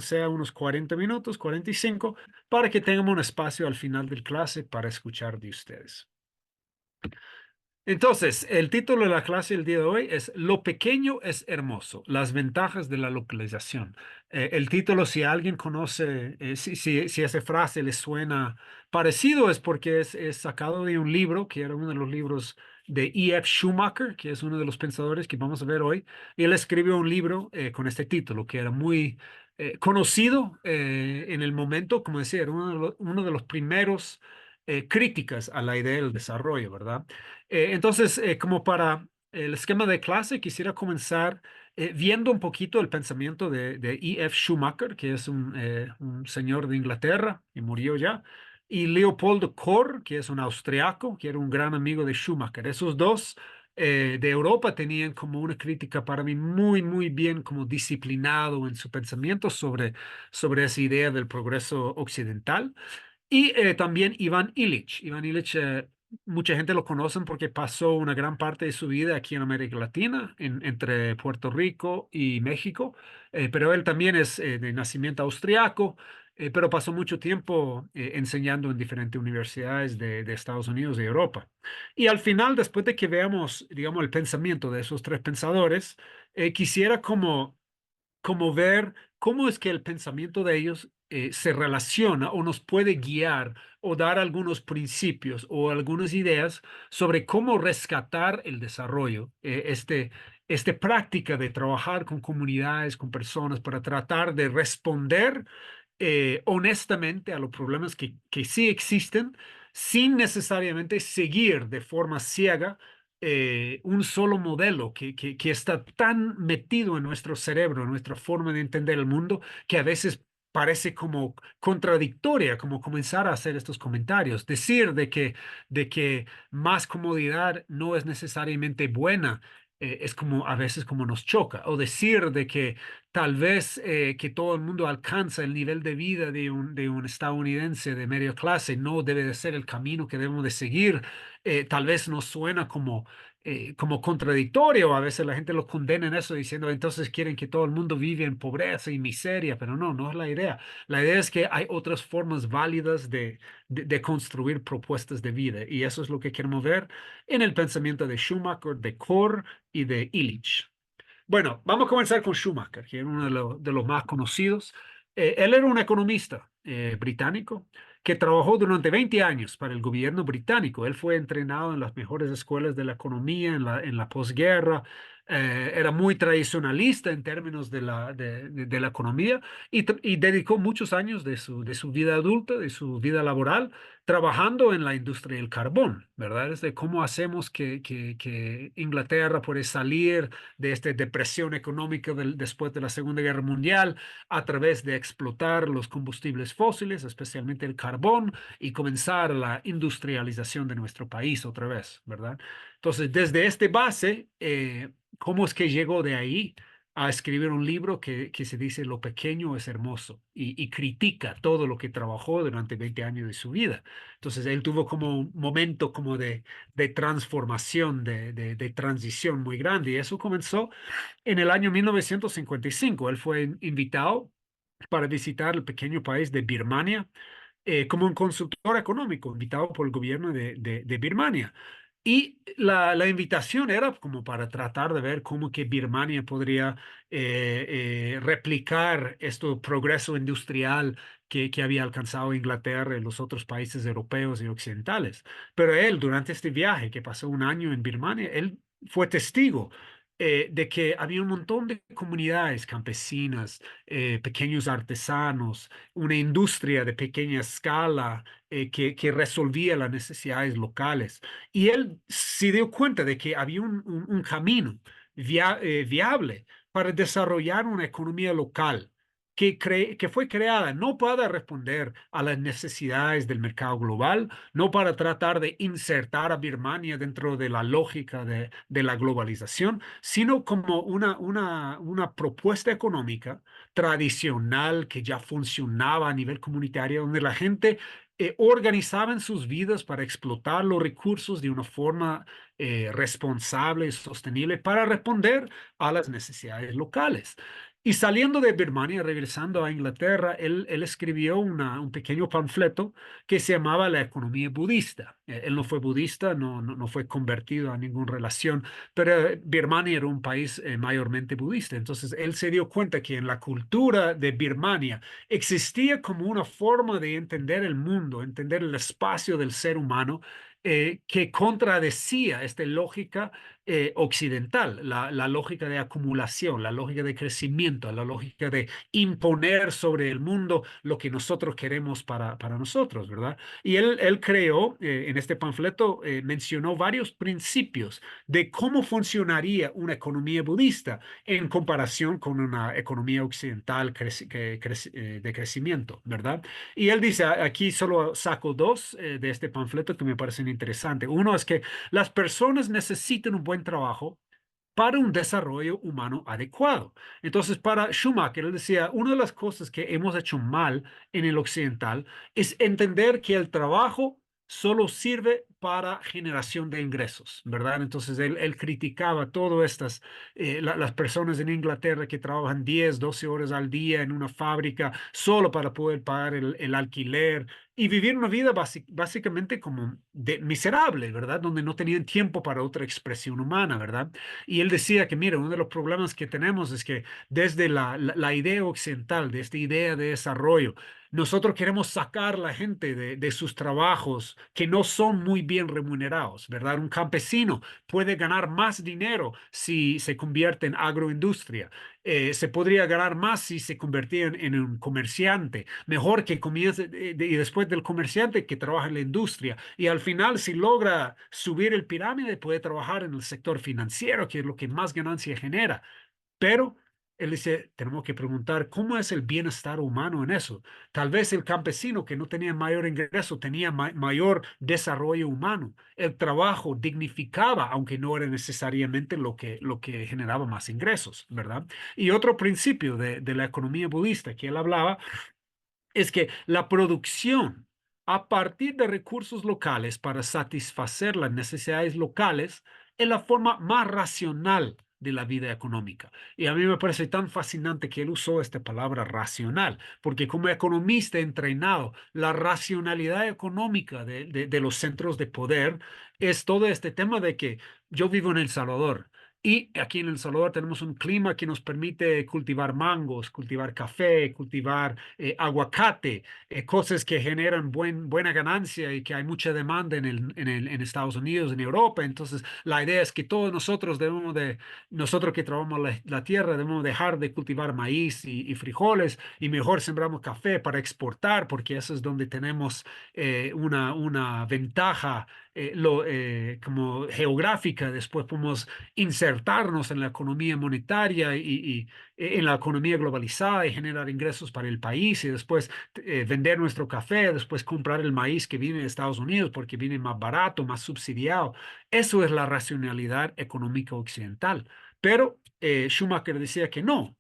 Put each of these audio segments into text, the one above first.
sea unos 40 minutos, 45, para que tengamos un espacio al final del clase para escuchar de ustedes. Entonces, el título de la clase del día de hoy es Lo pequeño es hermoso, las ventajas de la localización. El título, si alguien conoce, si esa frase le suena parecido, es porque es sacado de un libro, que era uno de los libros de E.F. Schumacher, que es uno de los pensadores que vamos a ver hoy. Y él escribió un libro con este título, que era muy conocido en el momento, como decía, era uno de los primeros críticas a la idea del desarrollo, ¿verdad? Entonces, como para el esquema de clase, quisiera comenzar viendo un poquito el pensamiento de E.F. Schumacher, que es un señor de Inglaterra y murió ya, y Leopold Kohr, que es un austriaco, que era un gran amigo de Schumacher. Esos dos de Europa tenían como una crítica para mí muy, muy bien como disciplinado en su pensamiento sobre esa idea del progreso occidental. Y también Iván Illich. Iván Illich, mucha gente lo conoce porque pasó una gran parte de su vida aquí en América Latina, entre Puerto Rico y México, pero él también es de nacimiento austriaco, pero pasó mucho tiempo enseñando en diferentes universidades de Estados Unidos y Europa. Y al final, después de que veamos, digamos, el pensamiento de esos tres pensadores, quisiera como ver cómo es que el pensamiento de ellos se relaciona o nos puede guiar o dar algunos principios o algunas ideas sobre cómo rescatar el desarrollo, esta práctica de trabajar con comunidades, con personas para tratar de responder honestamente a los problemas que sí existen sin necesariamente seguir de forma ciega un solo modelo que está tan metido en nuestro cerebro, en nuestra forma de entender el mundo, que a veces parece como contradictoria, como comenzar a hacer estos comentarios, decir de que más comodidad no es necesariamente buena. Es como a veces como nos choca, o decir de que tal vez que todo el mundo alcanza el nivel de vida de un estadounidense de media clase no debe de ser el camino que debemos de seguir. Tal vez nos suena como contradictorio. A veces la gente lo condena en eso diciendo, entonces quieren que todo el mundo vive en pobreza y miseria, pero no, no es la idea. La idea es que hay otras formas válidas de construir propuestas de vida y eso es lo que queremos ver en el pensamiento de Schumacher, de Kohr y de Illich. Bueno, vamos a comenzar con Schumacher, que es uno de los más conocidos. Él era un economista británico que trabajó durante 20 años para el gobierno británico. Él fue entrenado en las mejores escuelas de la economía en la posguerra. Era muy tradicionalista en términos de la economía y dedicó muchos años de su vida adulta, de su vida laboral, trabajando en la industria del carbón, ¿verdad? Es de cómo hacemos que Inglaterra puede salir de esta depresión económica después de la Segunda Guerra Mundial a través de explotar los combustibles fósiles, especialmente el carbón, y comenzar la industrialización de nuestro país otra vez, ¿verdad? Entonces, desde este base, ¿cómo es que llegó de ahí a escribir un libro que se dice Lo pequeño es hermoso y critica todo lo que trabajó durante 20 años de su vida? Entonces, él tuvo como un momento como de transformación, de transición muy grande. Y eso comenzó en el año 1955. Él fue invitado para visitar el pequeño país de Birmania como un consultor económico, invitado por el gobierno de Birmania. Y la invitación era como para tratar de ver cómo que Birmania podría replicar este progreso industrial que había alcanzado Inglaterra y los otros países europeos y occidentales. Pero él, durante este viaje que pasó un año en Birmania, él fue testigo de que había un montón de comunidades campesinas, pequeños artesanos, una industria de pequeña escala que resolvía las necesidades locales. Y él se dio cuenta de que había un camino viable para desarrollar una economía local que fue creada no para responder a las necesidades del mercado global, no para tratar de insertar a Birmania dentro de la lógica de la globalización, sino como una propuesta económica tradicional que ya funcionaba a nivel comunitario, donde la gente organizaba en sus vidas para explotar los recursos de una forma responsable y sostenible para responder a las necesidades locales. Y saliendo de Birmania, regresando a Inglaterra, él escribió un pequeño panfleto que se llamaba La economía budista. Él no fue budista, no fue convertido a ninguna relación, pero Birmania era un país mayormente budista. Entonces, él se dio cuenta que en la cultura de Birmania existía como una forma de entender el mundo, entender el espacio del ser humano, que contradecía esta lógica occidental, la lógica de acumulación, la lógica de crecimiento, la lógica de imponer sobre el mundo lo que nosotros queremos para nosotros, ¿verdad? Y él creó, en este panfleto, mencionó varios principios de cómo funcionaría una economía budista en comparación con una economía occidental de crecimiento, ¿verdad? Y él dice, aquí solo saco dos de este panfleto que me parecen interesantes. Uno es que las personas necesitan un buen trabajo para un desarrollo humano adecuado. Entonces, para Schumacher, él decía, una de las cosas que hemos hecho mal en el occidental es entender que el trabajo solo sirve para generación de ingresos, ¿verdad? Entonces, él criticaba todas estas, las personas en Inglaterra que trabajan 10, 12 horas al día en una fábrica solo para poder pagar el alquiler y vivir una vida básicamente como miserable, ¿verdad? Donde no tenían tiempo para otra expresión humana, ¿verdad? Y él decía que, mira, uno de los problemas que tenemos es que desde la idea occidental, de esta idea de desarrollo, nosotros queremos sacar a la gente de sus trabajos que no son muy bien remunerados, ¿verdad? Un campesino puede ganar más dinero si se convierte en agroindustria. Se podría ganar más si se convertía en un comerciante. Mejor que comience y después del comerciante que trabaja en la industria. Y al final, si logra subir el pirámide, puede trabajar en el sector financiero, que es lo que más ganancia genera. Pero él dice, tenemos que preguntar cómo es el bienestar humano en eso. Tal vez el campesino que no tenía mayor ingreso tenía mayor desarrollo humano. El trabajo dignificaba, aunque no era necesariamente lo que generaba más ingresos, ¿verdad? Y otro principio de la economía budista que él hablaba es que la producción a partir de recursos locales para satisfacer las necesidades locales es la forma más racional de la vida económica. Y a mí me parece tan fascinante que él usó esta palabra racional, porque como economista entrenado, la racionalidad económica de los centros de poder es todo este tema de que yo vivo en El Salvador. Y aquí en El Salvador tenemos un clima que nos permite cultivar mangos, cultivar café, cultivar aguacate, cosas que generan buena ganancia y que hay mucha demanda en Estados Unidos, en Europa. Entonces, la idea es que todos nosotros que trabajamos la tierra, debemos dejar de cultivar maíz y frijoles y mejor sembramos café para exportar, porque eso es donde tenemos una ventaja como geográfica. Después podemos insertarnos en la economía monetaria y en la economía globalizada y generar ingresos para el país y después vender nuestro café, después comprar el maíz que viene de Estados Unidos porque viene más barato, más subsidiado. Eso es la racionalidad económica occidental. Pero Schumacher decía que no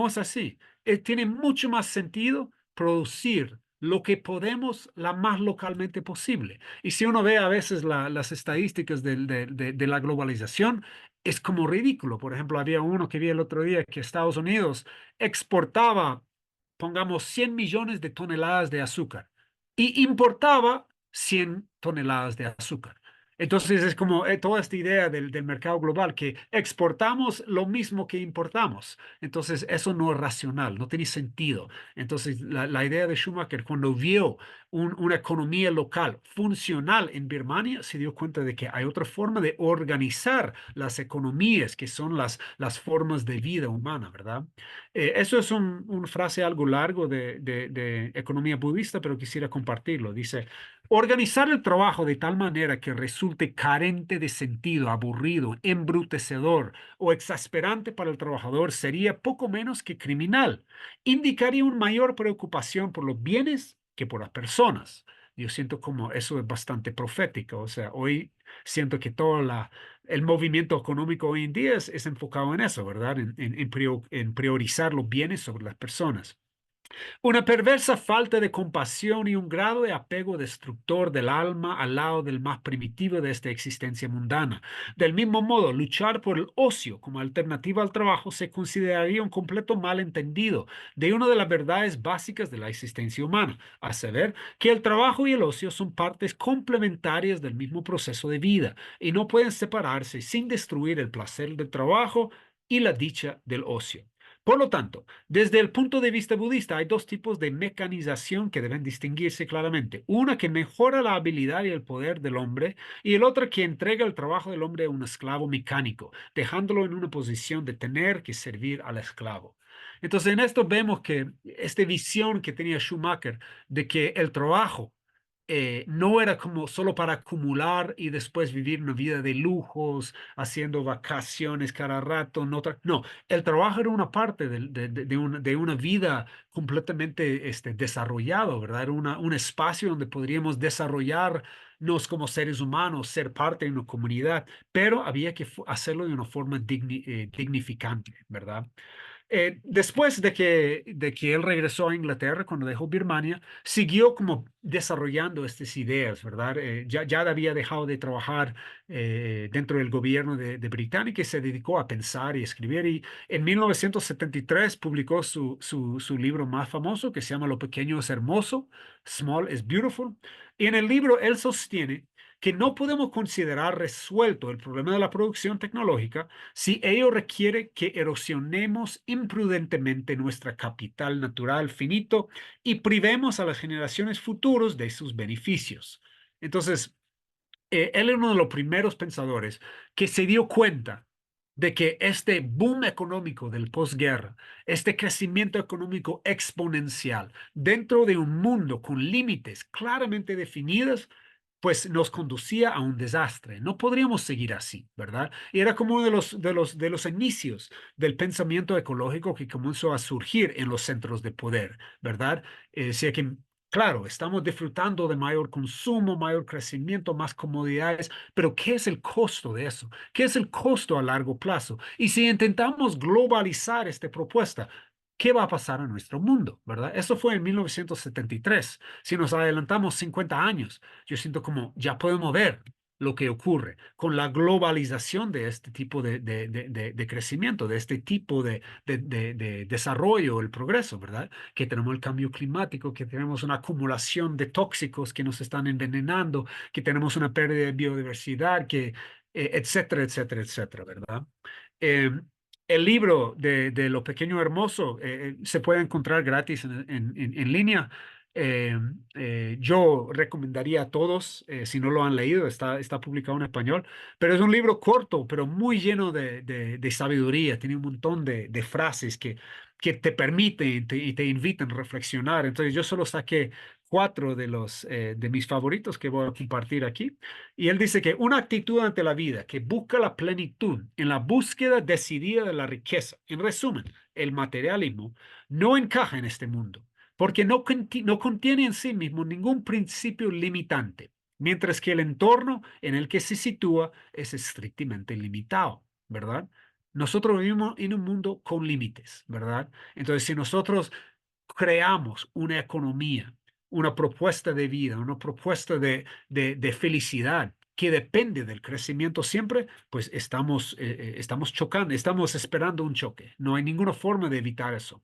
es así. Tiene mucho más sentido producir lo que podemos la más localmente posible. Y si uno ve a veces las estadísticas de la globalización, es como ridículo. Por ejemplo, había uno que vi el otro día que Estados Unidos exportaba, pongamos, 100 millones de toneladas de azúcar y importaba 100 toneladas de azúcar. Entonces es como toda esta idea del mercado global, que exportamos lo mismo que importamos. Entonces eso no es racional, no tiene sentido. Entonces la idea de Schumacher cuando vio una economía local funcional en Birmania, se dio cuenta de que hay otra forma de organizar las economías, que son las formas de vida humana, ¿verdad? Eso es una frase algo largo de economía budista, pero quisiera compartirlo. Dice, organizar el trabajo de tal manera que resulte carente de sentido, aburrido, embrutecedor o exasperante para el trabajador sería poco menos que criminal. Indicaría una mayor preocupación por los bienes que por las personas. Yo siento como eso es bastante profético. O sea, hoy siento que todo el movimiento económico hoy en día es enfocado en eso, ¿verdad? En priorizar los bienes sobre las personas. Una perversa falta de compasión y un grado de apego destructor del alma al lado del más primitivo de esta existencia mundana. Del mismo modo, luchar por el ocio como alternativa al trabajo se consideraría un completo malentendido de una de las verdades básicas de la existencia humana, a saber que el trabajo y el ocio son partes complementarias del mismo proceso de vida y no pueden separarse sin destruir el placer del trabajo y la dicha del ocio. Por lo tanto, desde el punto de vista budista, hay dos tipos de mecanización que deben distinguirse claramente. Una que mejora la habilidad y el poder del hombre y el otro que entrega el trabajo del hombre a un esclavo mecánico, dejándolo en una posición de tener que servir al esclavo. Entonces, en esto vemos que esta visión que tenía Schumacher de que el trabajo no era como solo para acumular y después vivir una vida de lujos, haciendo vacaciones cada rato. No, el trabajo era una parte de una vida completamente desarrollado, ¿verdad? Era un espacio donde podríamos desarrollarnos como seres humanos, ser parte de una comunidad, pero había que hacerlo de una forma dignificante, ¿verdad? Después de que él regresó a Inglaterra, cuando dejó Birmania, siguió como desarrollando estas ideas, ¿verdad? Ya había dejado de trabajar dentro del gobierno de Británica y se dedicó a pensar y escribir. Y en 1973 publicó su libro más famoso que se llama Lo pequeño es hermoso, Small is Beautiful. Y en el libro él sostiene que no podemos considerar resuelto el problema de la producción tecnológica si ello requiere que erosionemos imprudentemente nuestra capital natural finito y privemos a las generaciones futuras de sus beneficios. Entonces, él era uno de los primeros pensadores que se dio cuenta de que este boom económico del posguerra, este crecimiento económico exponencial dentro de un mundo con límites claramente definidos, pues nos conducía a un desastre. No podríamos seguir así, ¿verdad? Y era como uno de los inicios del pensamiento ecológico que comenzó a surgir en los centros de poder, ¿verdad? Decía que claro, estamos disfrutando de mayor consumo, mayor crecimiento, más comodidades, pero ¿qué es el costo de eso? ¿Qué es el costo a largo plazo? Y si intentamos globalizar esta propuesta, ¿qué va a pasar a nuestro mundo? ¿Verdad? Eso fue en 1973. Si nos adelantamos 50 años, yo siento como ya podemos ver lo que ocurre con la globalización de este tipo de crecimiento, de este tipo de desarrollo, el progreso, ¿verdad? Que tenemos el cambio climático, que tenemos una acumulación de tóxicos que nos están envenenando, que tenemos una pérdida de biodiversidad, etcétera, etcétera, etcétera, ¿verdad? Eh, el libro de Lo Pequeño Hermoso se puede encontrar gratis en línea. Eh, yo recomendaría a todos, si no lo han leído, está publicado en español, pero es un libro corto, pero muy lleno de sabiduría. Tiene un montón de frases que te permiten y te invitan a reflexionar. Entonces yo solo saqué cuatro de mis favoritos que voy a compartir aquí. Y él dice que una actitud ante la vida que busca la plenitud en la búsqueda decidida de la riqueza, en resumen, el materialismo, no encaja en este mundo, porque no contiene en sí mismo ningún principio limitante, mientras que el entorno en el que se sitúa es estrictamente limitado, ¿verdad? Nosotros vivimos en un mundo con límites, ¿verdad? Entonces, si nosotros creamos una economía, una propuesta de vida, una propuesta de felicidad que depende del crecimiento siempre, pues estamos chocando, estamos esperando un choque. No hay ninguna forma de evitar eso.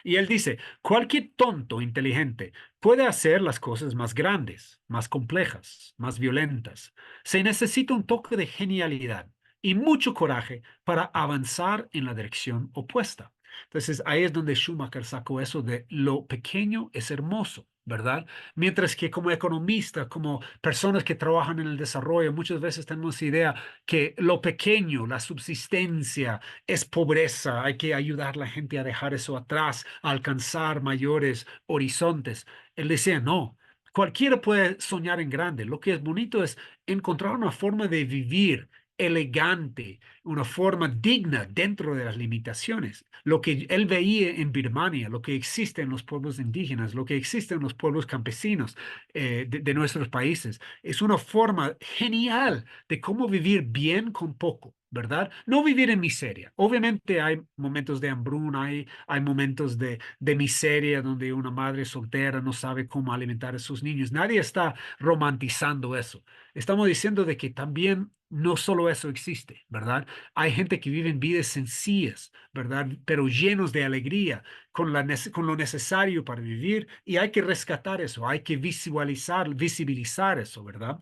Y él dice, cualquier tonto inteligente puede hacer las cosas más grandes, más complejas, más violentas. Se necesita un toque de genialidad y mucho coraje para avanzar en la dirección opuesta. Entonces ahí es donde Schumacher sacó eso de lo pequeño es hermoso, ¿verdad? Mientras que como economista, como personas que trabajan en el desarrollo, muchas veces tenemos idea que lo pequeño, la subsistencia, es pobreza, hay que ayudar a la gente a dejar eso atrás, a alcanzar mayores horizontes. Él decía, no, cualquiera puede soñar en grande, lo que es bonito es encontrar una forma de vivir elegante, una forma digna dentro de las limitaciones. Lo que él veía en Birmania, lo que existe en los pueblos indígenas, lo que existe en los pueblos campesinos de nuestros países, es una forma genial de cómo vivir bien con poco. ¿Verdad? No vivir en miseria. Obviamente hay momentos de hambruna, hay momentos de miseria donde una madre soltera no sabe cómo alimentar a sus niños. Nadie está romantizando eso. Estamos diciendo de que también no solo eso existe, ¿verdad? Hay gente que vive en vidas sencillas, ¿verdad? Pero llenos de alegría, con lo necesario para vivir y hay que rescatar eso, hay que visibilizar eso, ¿verdad?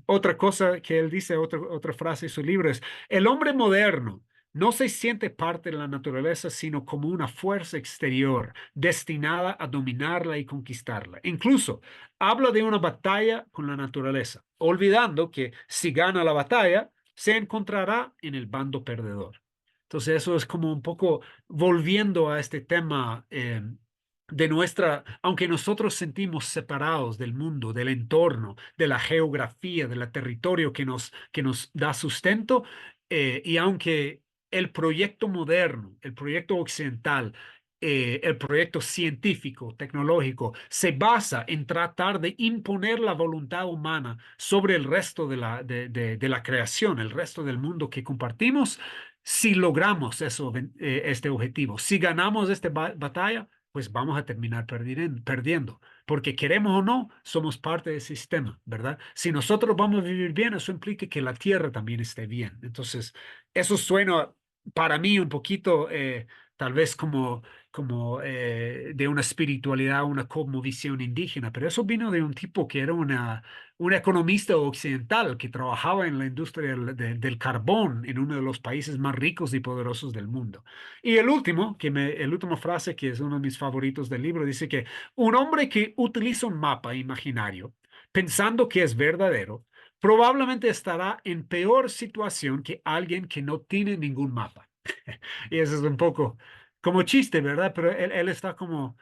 Otra cosa que él dice, otra frase de su libro es, el hombre moderno no se siente parte de la naturaleza, sino como una fuerza exterior destinada a dominarla y conquistarla. Incluso habla de una batalla con la naturaleza, olvidando que si gana la batalla, se encontrará en el bando perdedor. Entonces eso es como un poco volviendo a este tema de nuestra, aunque nosotros sentimos separados del mundo, del entorno, de la geografía, del territorio que nos da sustento, y aunque el proyecto moderno, el proyecto occidental, el proyecto científico, tecnológico, se basa en tratar de imponer la voluntad humana sobre el resto de la creación, el resto del mundo que compartimos. Si logramos eso, este objetivo, si ganamos esta batalla, pues vamos a terminar perdiendo, porque queremos o no, somos parte del sistema, ¿verdad? Si nosotros vamos a vivir bien, eso implica que la tierra también esté bien. Entonces, eso suena para mí un poquito, tal vez como de una espiritualidad, una cosmovisión indígena, pero eso vino de un tipo que era un economista occidental que trabajaba en la industria del carbón en uno de los países más ricos y poderosos del mundo. Y el último frase, que es uno de mis favoritos del libro, dice que un hombre que utiliza un mapa imaginario pensando que es verdadero, probablemente estará en peor situación que alguien que no tiene ningún mapa. Y eso es un poco como chiste, ¿verdad? Pero él está como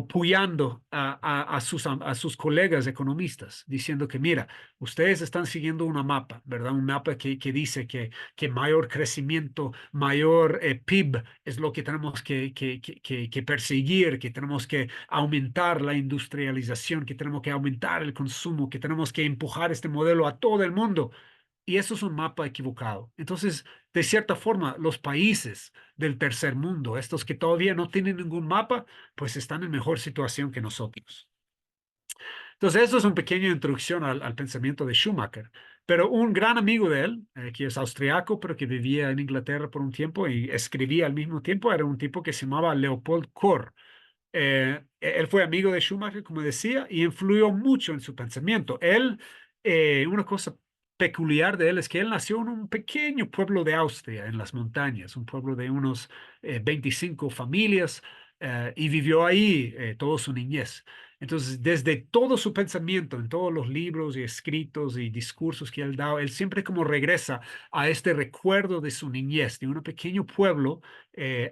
puyando a sus colegas economistas, diciendo que, mira, ustedes están siguiendo una mapa, ¿verdad? Un mapa que dice que mayor crecimiento, mayor PIB es lo que tenemos que perseguir, que tenemos que aumentar la industrialización, que tenemos que aumentar el consumo, que tenemos que empujar este modelo a todo el mundo. Y eso es un mapa equivocado. Entonces, de cierta forma, los países del tercer mundo, estos que todavía no tienen ningún mapa, pues están en mejor situación que nosotros. Entonces, eso es una pequeña introducción al pensamiento de Schumacher. Pero un gran amigo de él, que es austriaco, pero que vivía en Inglaterra por un tiempo y escribía al mismo tiempo, era un tipo que se llamaba Leopold Kohr. Él fue amigo de Schumacher, como decía, y influyó mucho en su pensamiento. Una cosa peculiar de él es que él nació en un pequeño pueblo de Austria, en las montañas, un pueblo de unos 25 familias, y vivió ahí toda su niñez. Entonces, desde todo su pensamiento, en todos los libros y escritos y discursos que él da, él siempre como regresa a este recuerdo de su niñez, de un pequeño pueblo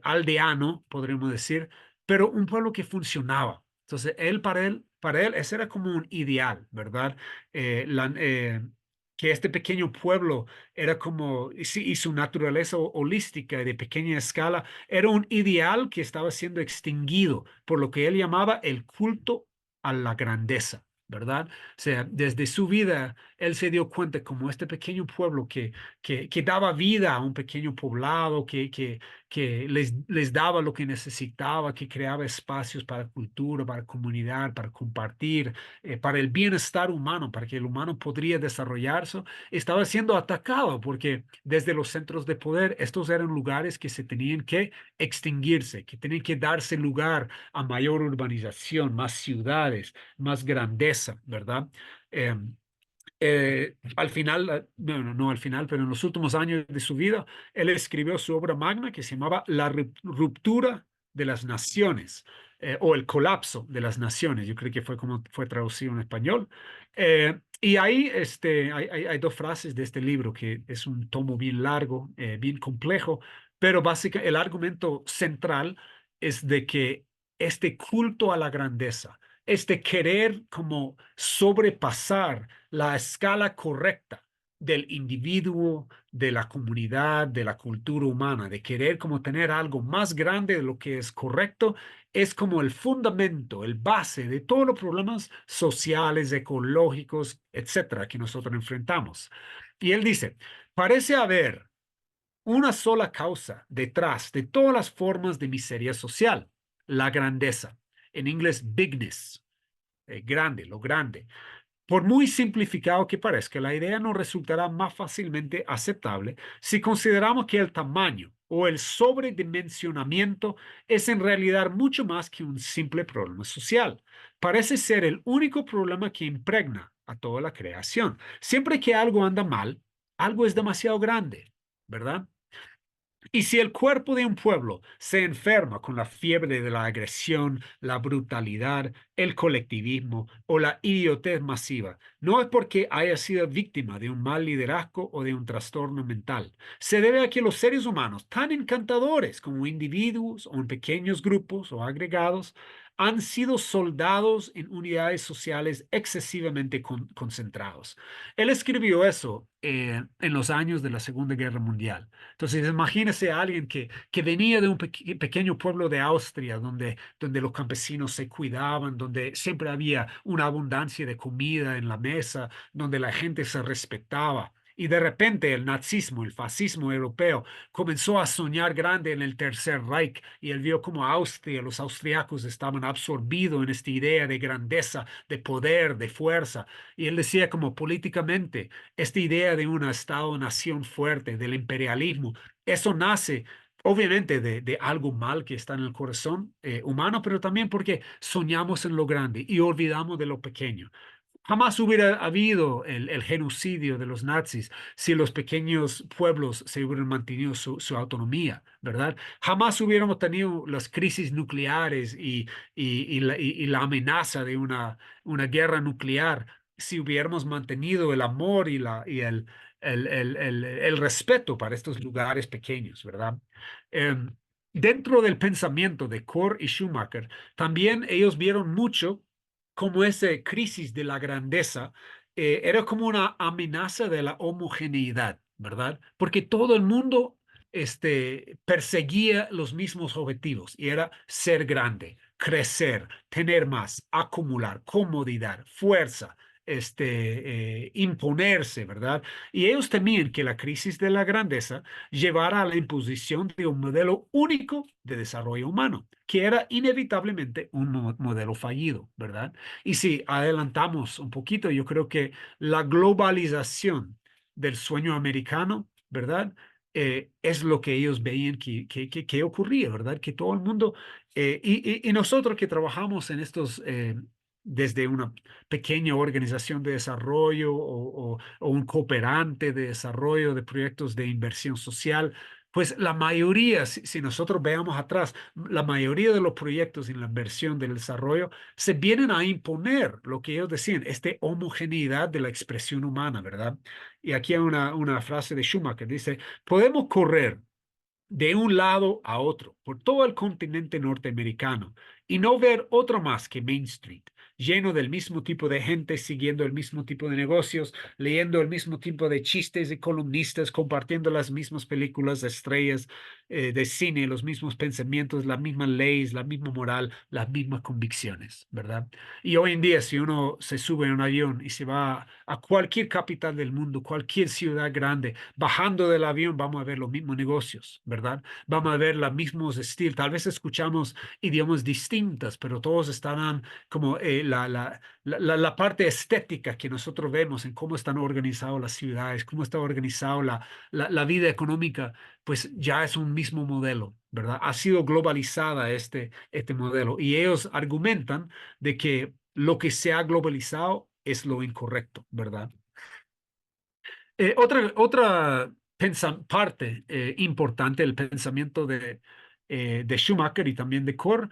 aldeano, podríamos decir, pero un pueblo que funcionaba. Entonces, para él, ese era como un ideal, ¿verdad? Que este pequeño pueblo era como, y su naturaleza holística de pequeña escala, era un ideal que estaba siendo extinguido por lo que él llamaba el culto a la grandeza. ¿Verdad? O sea, desde su vida, él se dio cuenta como este pequeño pueblo que daba vida a un pequeño poblado, que les daba lo que necesitaba, que creaba espacios para cultura, para comunidad, para compartir, para el bienestar humano, para que el humano podría desarrollarse, estaba siendo atacado porque desde los centros de poder, estos eran lugares que se tenían que extinguirse, que tenían que darse lugar a mayor urbanización, más ciudades, más grandeza, ¿verdad? Em, al final, no al final, pero en los últimos años de su vida, él escribió su obra magna que se llamaba La ruptura de las naciones, o el colapso de las naciones. Yo creo que fue como fue traducido en español. Y ahí hay dos frases de este libro, que es un tomo bien largo, bien complejo, pero básicamente el argumento central es de que este culto a la grandeza, este querer como sobrepasar la escala correcta del individuo, de la comunidad, de la cultura humana, de querer como tener algo más grande de lo que es correcto, es como el fundamento, el base de todos los problemas sociales, ecológicos, etcétera, que nosotros enfrentamos. Y él dice, parece haber una sola causa detrás de todas las formas de miseria social, la grandeza, en inglés bigness, grande, lo grande. Por muy simplificado que parezca, la idea nos resultará más fácilmente aceptable si consideramos que el tamaño o el sobredimensionamiento es en realidad mucho más que un simple problema social. Parece ser el único problema que impregna a toda la creación. Siempre que algo anda mal, algo es demasiado grande, ¿verdad? Y si el cuerpo de un pueblo se enferma con la fiebre de la agresión, la brutalidad, el colectivismo o la idiotez masiva, no es porque haya sido víctima de un mal liderazgo o de un trastorno mental. Se debe a que los seres humanos, tan encantadores como individuos o en pequeños grupos o agregados, han sido soldados en unidades sociales excesivamente concentrados. Él escribió eso en los años de la Segunda Guerra Mundial. Entonces, imagínese a alguien que venía de un pequeño pueblo de Austria, donde los campesinos se cuidaban, donde siempre había una abundancia de comida en la mesa, donde la gente se respetaba. Y de repente el nazismo, el fascismo europeo comenzó a soñar grande en el Tercer Reich y él vio como Austria, los austriacos estaban absorbidos en esta idea de grandeza, de poder, de fuerza. Y él decía como políticamente, esta idea de un Estado-nación fuerte, del imperialismo, eso nace obviamente de algo mal que está en el corazón humano, pero también porque soñamos en lo grande y olvidamos de lo pequeño. Jamás hubiera habido el genocidio de los nazis si los pequeños pueblos se hubieran mantenido su autonomía, ¿verdad? Jamás hubiéramos tenido las crisis nucleares y la amenaza de una guerra nuclear si hubiéramos mantenido el amor y el respeto para estos lugares pequeños, ¿verdad? Em, Dentro del pensamiento de Kohr y Schumacher, también ellos vieron mucho como esa crisis de la grandeza era como una amenaza de la homogeneidad, ¿verdad? Porque todo el mundo perseguía los mismos objetivos y era ser grande, crecer, tener más, acumular, comodidad, fuerza, imponerse, ¿verdad? Y ellos temían que la crisis de la grandeza llevara a la imposición de un modelo único de desarrollo humano, que era inevitablemente un modelo fallido, ¿verdad? Y si adelantamos un poquito, yo creo que la globalización del sueño americano, ¿verdad? Es lo que ellos veían que ocurría, ¿verdad? Que todo el mundo, y nosotros que trabajamos en estos, desde una pequeña organización de desarrollo o un cooperante de desarrollo de proyectos de inversión social, pues la mayoría, si nosotros veamos atrás, la mayoría de los proyectos en la inversión del desarrollo se vienen a imponer lo que ellos decían, esta homogeneidad de la expresión humana, ¿verdad? Y aquí hay una frase de Schumacher, dice, podemos correr de un lado a otro por todo el continente norteamericano y no ver otro más que Main Street, lleno del mismo tipo de gente, siguiendo el mismo tipo de negocios, leyendo el mismo tipo de chistes y columnistas, compartiendo las mismas películas de estrellas de cine, los mismos pensamientos, las mismas leyes, la misma moral, las mismas convicciones, ¿verdad? Y hoy en día, si uno se sube en un avión y se va a cualquier capital del mundo, cualquier ciudad grande, bajando del avión vamos a ver los mismos negocios, ¿verdad? Vamos a ver los mismos estilos. Tal vez escuchamos idiomas distintos, pero todos estarán como la parte estética que nosotros vemos en cómo están organizadas las ciudades, cómo está organizada la vida económica, pues ya es un mismo modelo, ¿verdad? Ha sido globalizada este modelo y ellos argumentan de que lo que se ha globalizado es lo incorrecto, ¿verdad? Otra parte importante del pensamiento de Schumacher y también de Kohr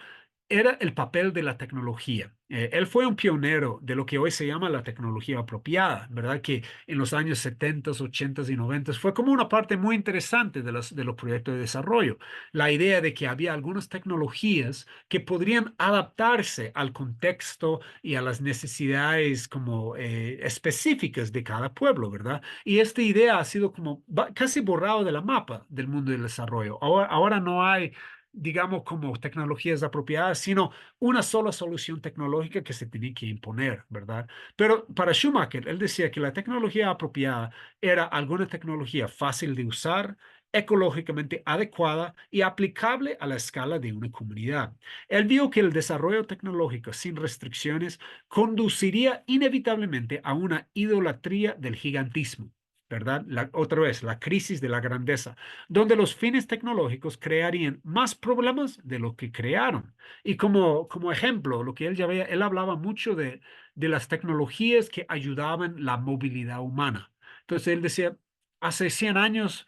era el papel de la tecnología. Él fue un pionero de lo que hoy se llama la tecnología apropiada, ¿verdad? Que en los años 70, 80 y 90 fue como una parte muy interesante de los proyectos de desarrollo. La idea de que había algunas tecnologías que podrían adaptarse al contexto y a las necesidades como específicas de cada pueblo, ¿verdad? Y esta idea ha sido como casi borrado de la mapa del mundo del desarrollo. Ahora no hay, digamos, como tecnologías apropiadas, sino una sola solución tecnológica que se tiene que imponer, ¿verdad? Pero para Schumacher, él decía que la tecnología apropiada era alguna tecnología fácil de usar, ecológicamente adecuada y aplicable a la escala de una comunidad. Él vio que el desarrollo tecnológico sin restricciones conduciría inevitablemente a una idolatría del gigantismo. ¿Verdad? Otra vez, la crisis de la grandeza, donde los fines tecnológicos crearían más problemas de lo que crearon. Y como ejemplo, lo que él ya veía, él hablaba mucho de las tecnologías que ayudaban la movilidad humana. Entonces él decía, hace 100 años,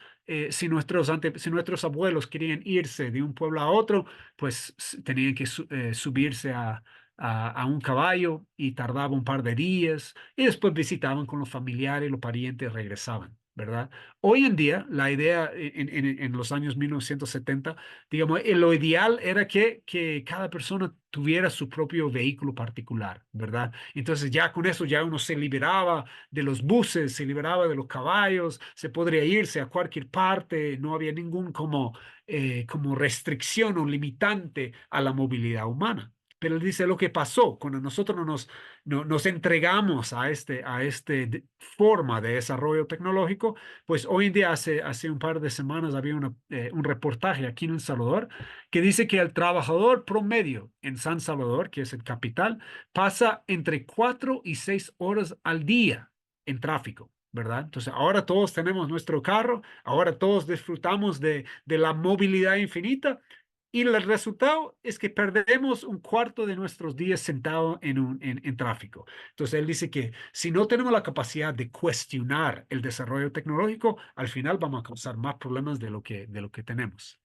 si nuestros abuelos querían irse de un pueblo a otro, pues tenían que subirse a un caballo y tardaba un par de días y después visitaban con los familiares, los parientes regresaban, ¿verdad? Hoy en día, la idea en los años 1970, digamos, lo ideal era que cada persona tuviera su propio vehículo particular, ¿verdad? Entonces ya con eso ya uno se liberaba de los buses, se liberaba de los caballos, se podría irse a cualquier parte, no había ningún como restricción o limitante a la movilidad humana. Pero él dice lo que pasó cuando nosotros nos entregamos a este forma de desarrollo tecnológico, pues hoy en día, hace un par de semanas, había un reportaje aquí en El Salvador que dice que el trabajador promedio en San Salvador, que es el capital, pasa entre 4 y 6 horas al día en tráfico. ¿Verdad? Entonces, ahora todos tenemos nuestro carro, ahora todos disfrutamos de la movilidad infinita, y el resultado es que perdemos un cuarto de nuestros días sentados en tráfico. Entonces, él dice que si no tenemos la capacidad de cuestionar el desarrollo tecnológico, al final vamos a causar más problemas de lo que tenemos.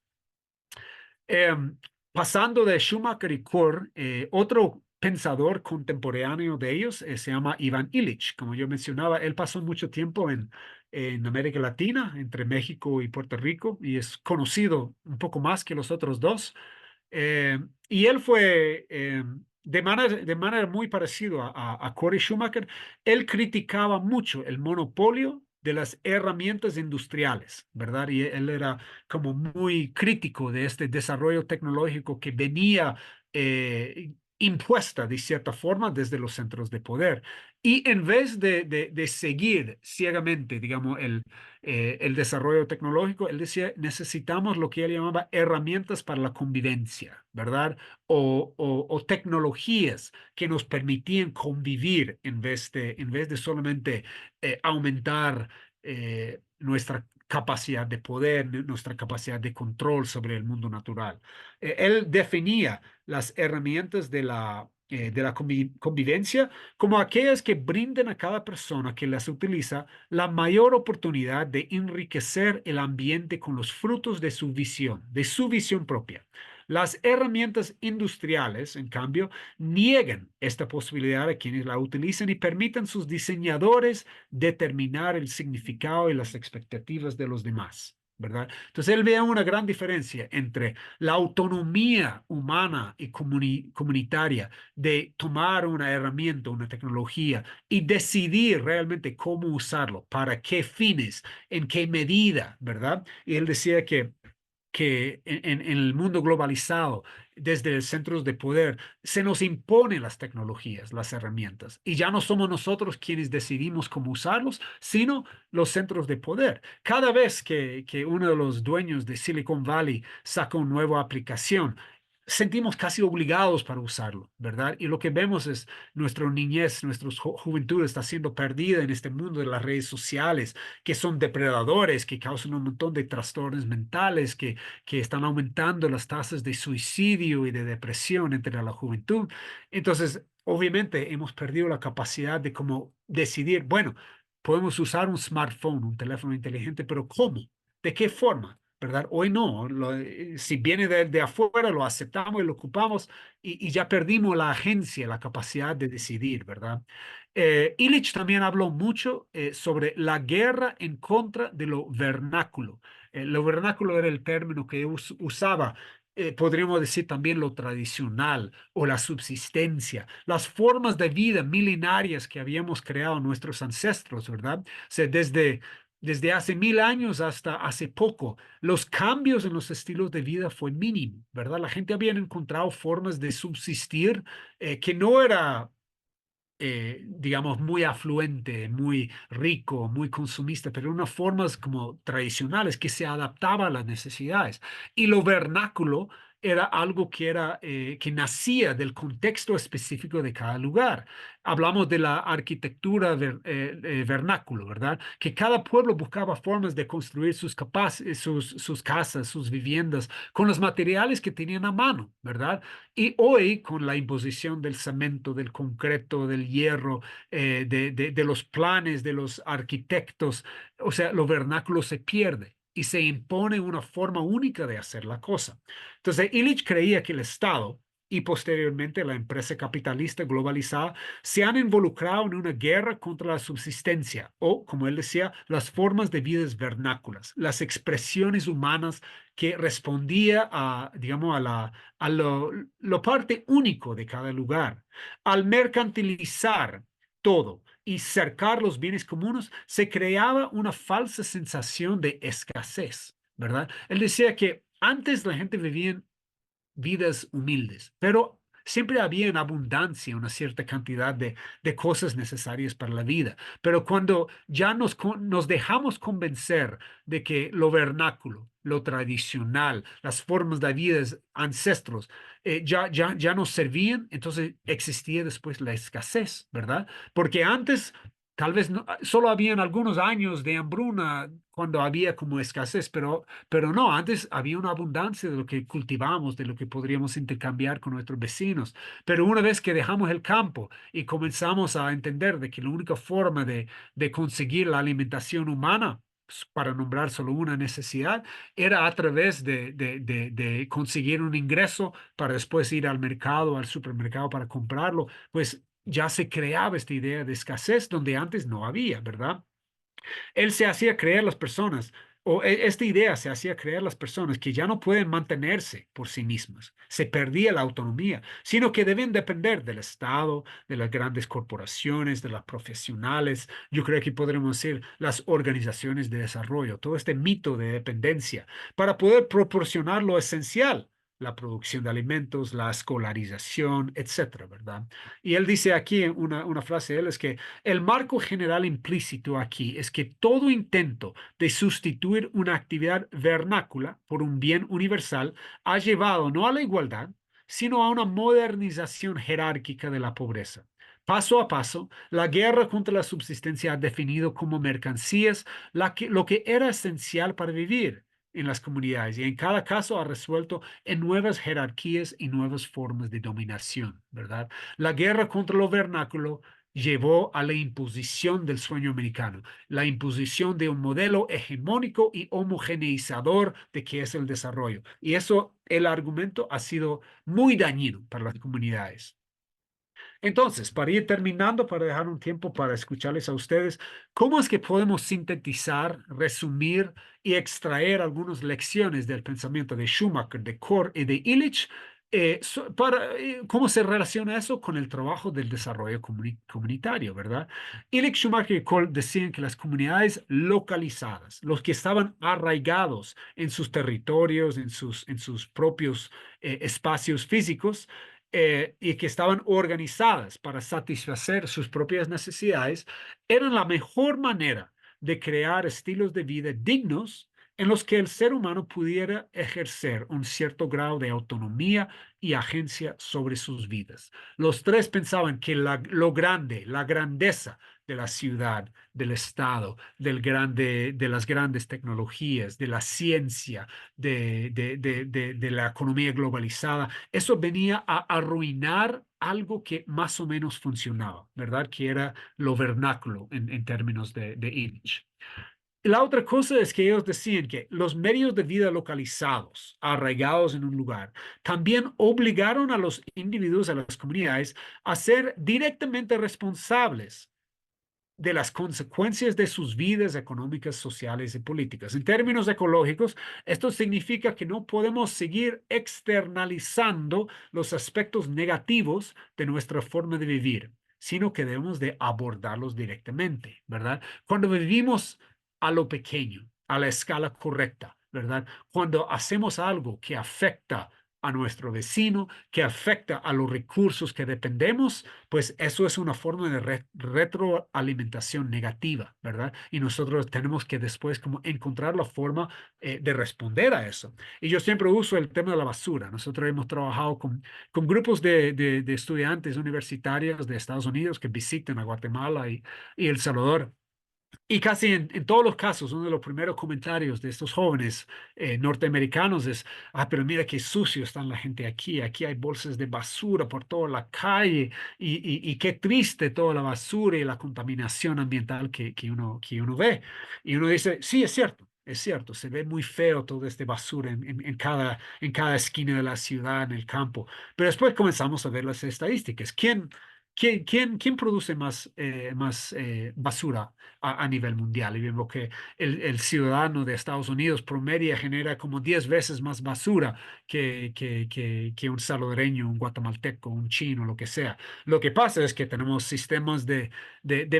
Em, Pasando de Schumacher y Kuhn, otro pensador contemporáneo de ellos se llama Ivan Illich. Como yo mencionaba, él pasó mucho tiempo en América Latina, entre México y Puerto Rico, y es conocido un poco más que los otros dos. Y él fue, de manera muy parecida a Corey Schumacher, él criticaba mucho el monopolio de las herramientas industriales, ¿verdad? Y él era como muy crítico de este desarrollo tecnológico que venía impuesta de cierta forma desde los centros de poder. Y en vez de seguir ciegamente, digamos, el desarrollo tecnológico, él decía, necesitamos lo que él llamaba herramientas para la convivencia, ¿verdad? O tecnologías que nos permitían convivir en vez de solamente aumentar nuestra capacidad de poder, nuestra capacidad de control sobre el mundo natural. Él definía las herramientas de la convivencia como aquellas que brinden a cada persona que las utiliza la mayor oportunidad de enriquecer el ambiente con los frutos de su visión propia. Las herramientas industriales, en cambio, niegan esta posibilidad a quienes la utilizan y permiten sus diseñadores determinar el significado y las expectativas de los demás. ¿Verdad? Entonces él ve una gran diferencia entre la autonomía humana y comunitaria de tomar una herramienta, una tecnología y decidir realmente cómo usarlo, para qué fines, en qué medida, ¿verdad? Y él decía que en el mundo globalizado, desde centros de poder, se nos imponen las tecnologías, las herramientas, y ya no somos nosotros quienes decidimos cómo usarlos, sino los centros de poder. Cada vez que uno de los dueños de Silicon Valley saca una nueva aplicación, sentimos casi obligados para usarlo, ¿verdad? Y lo que vemos es nuestra niñez, nuestra juventud está siendo perdida en este mundo de las redes sociales, que son depredadores, que causan un montón de trastornos mentales, que están aumentando las tasas de suicidio y de depresión entre la juventud. Entonces, obviamente, hemos perdido la capacidad de como decidir, bueno, podemos usar un smartphone, un teléfono inteligente, pero ¿cómo? ¿De qué forma? ¿verdad? Hoy no. Si viene de afuera, lo aceptamos y lo ocupamos y ya perdimos la agencia, la capacidad de decidir, ¿verdad? Illich también habló mucho sobre la guerra en contra de lo vernáculo. Lo vernáculo era el término que usaba. Podríamos decir también lo tradicional o la subsistencia, las formas de vida milenarias que habíamos creado nuestros ancestros, ¿verdad? O sea, desde hace 1000 años hasta hace poco, los cambios en los estilos de vida fue mínimo, ¿verdad? La gente había encontrado formas de subsistir que no era digamos, muy afluente, muy rico, muy consumista, pero unas formas como tradicionales que se adaptaba a las necesidades. Y lo vernáculo era algo que nacía del contexto específico de cada lugar. Hablamos de la arquitectura vernáculo, ¿verdad? Que cada pueblo buscaba formas de construir sus casas, sus viviendas, con los materiales que tenían a mano, ¿verdad? Y hoy, con la imposición del cemento, del concreto, del hierro, de los planes de los arquitectos, o sea, lo vernáculo se pierde y se impone una forma única de hacer la cosa. Entonces, Illich creía que el Estado y posteriormente la empresa capitalista globalizada se han involucrado en una guerra contra la subsistencia o, como él decía, las formas de vidas vernáculas, las expresiones humanas que respondía a, digamos, lo parte único de cada lugar. Al mercantilizar todo y cercar los bienes comunes, se creaba una falsa sensación de escasez, ¿verdad? Él decía que antes la gente vivía en vidas humildes, pero siempre había en abundancia una cierta cantidad de cosas necesarias para la vida. Pero cuando ya nos dejamos convencer de que lo vernáculo, lo tradicional, las formas de vida ancestros ya nos servían, entonces existía después la escasez, ¿verdad? Porque antes tal vez solo habían algunos años de hambruna cuando había como escasez, pero no, antes había una abundancia de lo que cultivamos, de lo que podríamos intercambiar con nuestros vecinos. Pero una vez que dejamos el campo y comenzamos a entender de que la única forma de conseguir la alimentación humana, para nombrar solo una necesidad, era a través de conseguir un ingreso para después ir al mercado, al supermercado para comprarlo, pues ya se creaba esta idea de escasez donde antes no había, ¿verdad? Él se hacía creer a las personas, o esta idea se hacía creer a las personas que ya no pueden mantenerse por sí mismas, se perdía la autonomía, sino que deben depender del Estado, de las grandes corporaciones, de las profesionales, yo creo que podremos decir las organizaciones de desarrollo, todo este mito de dependencia, para poder proporcionar lo esencial. La producción de alimentos, la escolarización, etcétera, ¿verdad? Y él dice aquí una frase de él es que el marco general implícito aquí es que todo intento de sustituir una actividad vernácula por un bien universal ha llevado no a la igualdad, sino a una modernización jerárquica de la pobreza. Paso a paso, la guerra contra la subsistencia ha definido como mercancías lo que era esencial para vivir en las comunidades y en cada caso ha resuelto en nuevas jerarquías y nuevas formas de dominación, ¿verdad? La guerra contra lo vernáculo llevó a la imposición del sueño americano, la imposición de un modelo hegemónico y homogeneizador de qué es el desarrollo. Y eso, el argumento ha sido muy dañino para las comunidades. Entonces, para ir terminando, para dejar un tiempo para escucharles a ustedes, ¿cómo es que podemos sintetizar, resumir y extraer algunas lecciones del pensamiento de Schumacher, de Kohr y de Illich? ¿Cómo se relaciona eso con el trabajo del desarrollo comunitario, verdad? Illich, Schumacher y Kohl decían que las comunidades localizadas, los que estaban arraigados en sus territorios, en sus propios espacios físicos, y que estaban organizadas para satisfacer sus propias necesidades, eran la mejor manera de crear estilos de vida dignos en los que el ser humano pudiera ejercer un cierto grado de autonomía y agencia sobre sus vidas. Los tres pensaban que lo grande, la grandeza de la ciudad, del Estado, de las grandes tecnologías, de la ciencia, de la economía globalizada, eso venía a arruinar algo que más o menos funcionaba, ¿verdad? Que era lo vernáculo en términos de Illich. La otra cosa es que ellos decían que los medios de vida localizados, arraigados en un lugar, también obligaron a los individuos, a las comunidades, a ser directamente responsables de las consecuencias de sus vidas económicas, sociales y políticas. En términos ecológicos, esto significa que no podemos seguir externalizando los aspectos negativos de nuestra forma de vivir, sino que debemos de abordarlos directamente, ¿verdad? Cuando vivimos a lo pequeño, a la escala correcta, ¿verdad? Cuando hacemos algo que afecta a nuestro vecino, que afecta a los recursos que dependemos, pues eso es una forma de retroalimentación negativa, ¿verdad? Y nosotros tenemos que después como encontrar la forma de responder a eso. Y yo siempre uso el tema de la basura. Nosotros hemos trabajado con grupos de estudiantes universitarios de Estados Unidos que visitan a Guatemala y El Salvador. Y casi en todos los casos, uno de los primeros comentarios de estos jóvenes norteamericanos es, ah, pero mira qué sucio está la gente aquí, aquí hay bolsas de basura por toda la calle y qué triste toda la basura y la contaminación ambiental que uno ve. Y uno dice, sí, es cierto, se ve muy feo todo este basura en cada esquina de la ciudad, en el campo, pero después comenzamos a ver las estadísticas. ¿Quién produce más basura a nivel mundial? Y vemos que el ciudadano de Estados Unidos promedio genera como 10 veces más basura que un salvadoreño, un guatemalteco, un chino, lo que sea. Lo que pasa es que tenemos sistemas de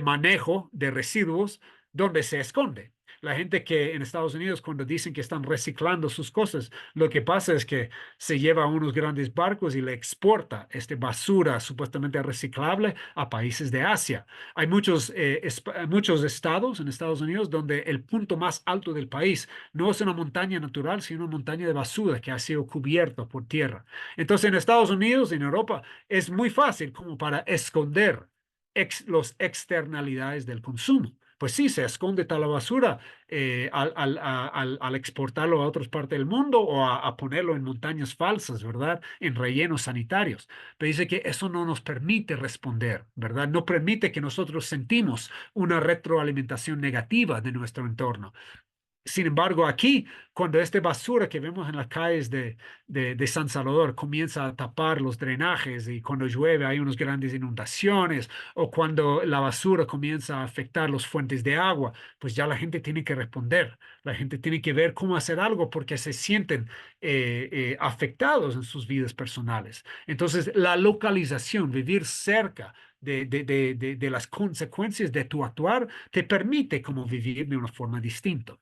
manejo de residuos donde se esconde. La gente que en Estados Unidos, cuando dicen que están reciclando sus cosas, lo que pasa es que se lleva a unos grandes barcos y le exporta esta basura supuestamente reciclable a países de Asia. Hay muchos estados en Estados Unidos donde el punto más alto del país no es una montaña natural, sino una montaña de basura que ha sido cubierta por tierra. Entonces, en Estados Unidos, en Europa, es muy fácil como para esconder las externalidades del consumo. Pues sí, se esconde toda la basura al exportarlo a otras partes del mundo o a ponerlo en montañas falsas, ¿verdad? En rellenos sanitarios. Pero dice que eso no nos permite responder, ¿verdad? No permite que nosotros sentimos una retroalimentación negativa de nuestro entorno. Sin embargo, aquí, cuando esta basura que vemos en las calles de San Salvador comienza a tapar los drenajes y cuando llueve hay unas grandes inundaciones o cuando la basura comienza a afectar las fuentes de agua, pues ya la gente tiene que responder. La gente tiene que ver cómo hacer algo porque se sienten afectados en sus vidas personales. Entonces, la localización, vivir cerca de las consecuencias de tu actuar, te permite como vivir de una forma distinta.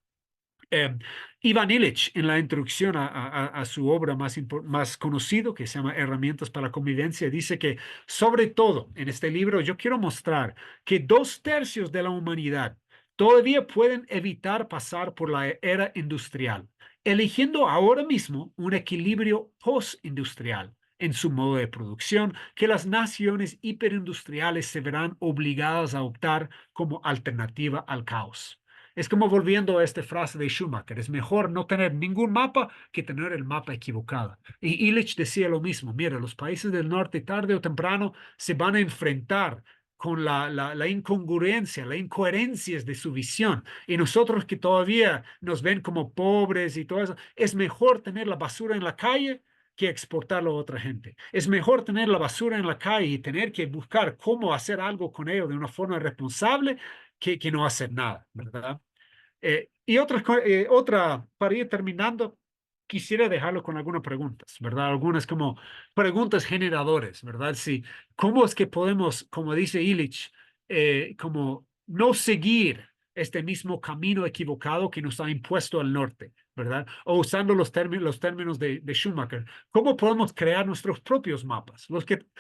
Eh, Ivan Illich, en la introducción a su obra más conocido, que se llama Herramientas para la Convivencia, dice que, sobre todo en este libro, yo quiero mostrar que 2/3 de la humanidad todavía pueden evitar pasar por la era industrial, eligiendo ahora mismo un equilibrio postindustrial en su modo de producción que las naciones hiperindustriales se verán obligadas a optar como alternativa al caos. Es como volviendo a esta frase de Schumacher, es mejor no tener ningún mapa que tener el mapa equivocado. Y Illich decía lo mismo, mira, los países del norte tarde o temprano se van a enfrentar con la incongruencia, la incoherencia de su visión. Y nosotros que todavía nos ven como pobres y todo eso, es mejor tener la basura en la calle que exportarlo a otra gente. Es mejor tener la basura en la calle y tener que buscar cómo hacer algo con ello de una forma responsable que no hacer nada, ¿verdad? Y otra, para ir terminando, quisiera dejarlo con algunas preguntas, ¿verdad? Algunas como preguntas generadores, ¿verdad? Sí, ¿cómo es que podemos, como dice Illich, como no seguir este mismo camino equivocado que nos ha impuesto el norte, ¿verdad? O usando los términos de Schumacher, ¿cómo podemos crear nuestros propios mapas?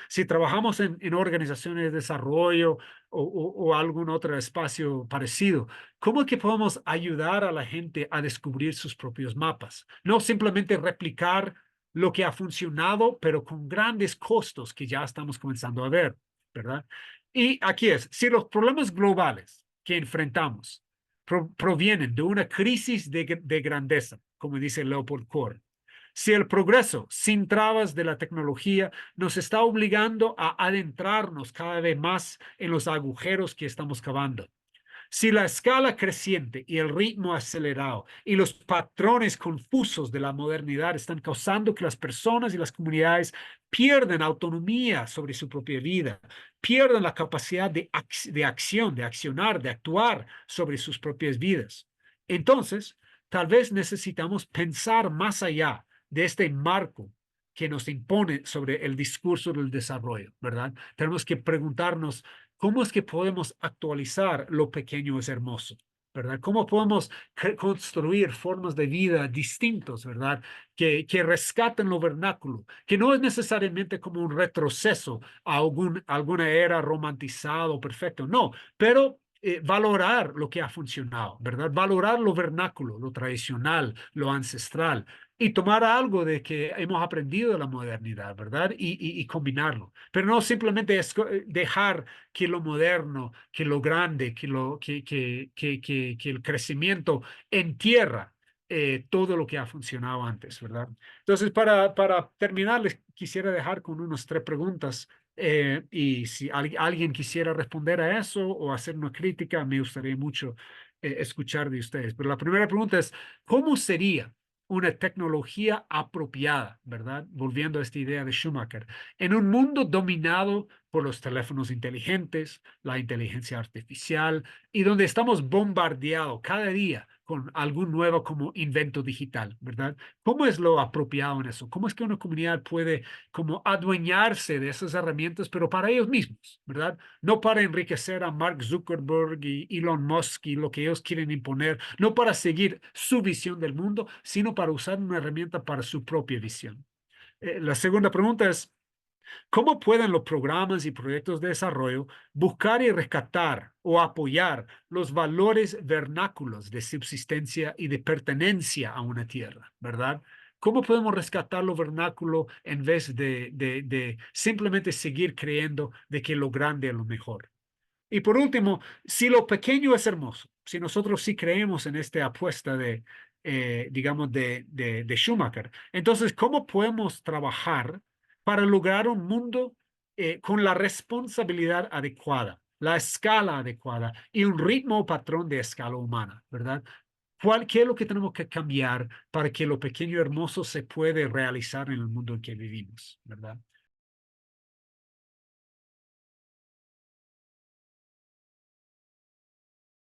Si trabajamos en organizaciones de desarrollo o algún otro espacio parecido, ¿cómo es que podemos ayudar a la gente a descubrir sus propios mapas? No simplemente replicar lo que ha funcionado, pero con grandes costos que ya estamos comenzando a ver, ¿verdad? Y aquí es, si los problemas globales que enfrentamos provienen de una crisis de grandeza, como dice Leopold Kohr, si el progreso sin trabas de la tecnología nos está obligando a adentrarnos cada vez más en los agujeros que estamos cavando, Si la escala creciente y el ritmo acelerado y los patrones confusos de la modernidad están causando que las personas y las comunidades pierdan autonomía sobre su propia vida, pierdan la capacidad de acción, de accionar, de actuar sobre sus propias vidas. Entonces, tal vez necesitamos pensar más allá de este marco que nos impone sobre el discurso del desarrollo, ¿verdad? Tenemos que preguntarnos cómo es que podemos actualizar lo pequeño es hermoso, ¿verdad? ¿Cómo podemos construir formas de vida distintos, ¿verdad? Que rescaten lo vernáculo, que no es necesariamente como un retroceso a alguna era romantizada o perfecto, no, pero valorar lo que ha funcionado, ¿verdad? Valorar lo vernáculo, lo tradicional, lo ancestral, y tomar algo de que hemos aprendido de la modernidad, ¿verdad? Y combinarlo. Pero no simplemente dejar que lo moderno, que lo grande, que el crecimiento entierra todo lo que ha funcionado antes, ¿verdad? Entonces, para terminar, les quisiera dejar con unas tres preguntas. Y si alguien quisiera responder a eso o hacer una crítica, me gustaría mucho escuchar de ustedes. Pero la primera pregunta es, ¿cómo sería una tecnología apropiada, ¿verdad? Volviendo a esta idea de Schumacher, en un mundo dominado por los teléfonos inteligentes, la inteligencia artificial y donde estamos bombardeados cada día con algún nuevo como invento digital, ¿verdad? ¿Cómo es lo apropiado en eso? ¿Cómo es que una comunidad puede como adueñarse de esas herramientas, pero para ellos mismos, ¿verdad? No para enriquecer a Mark Zuckerberg y Elon Musk y lo que ellos quieren imponer, no para seguir su visión del mundo, sino para usar una herramienta para su propia visión. La segunda pregunta es, ¿cómo pueden los programas y proyectos de desarrollo buscar y rescatar o apoyar los valores vernáculos de subsistencia y de pertenencia a una tierra, ¿verdad? ¿Cómo podemos rescatar lo vernáculo en vez de simplemente seguir creyendo de que lo grande es lo mejor? Y por último, si lo pequeño es hermoso, si nosotros sí creemos en esta apuesta digamos, de Schumacher, entonces, ¿cómo podemos trabajar para lograr un mundo con la responsabilidad adecuada, la escala adecuada y un ritmo o patrón de escala humana, ¿verdad? ¿Qué es lo que tenemos que cambiar para que lo pequeño y hermoso se puede realizar en el mundo en que vivimos, ¿verdad?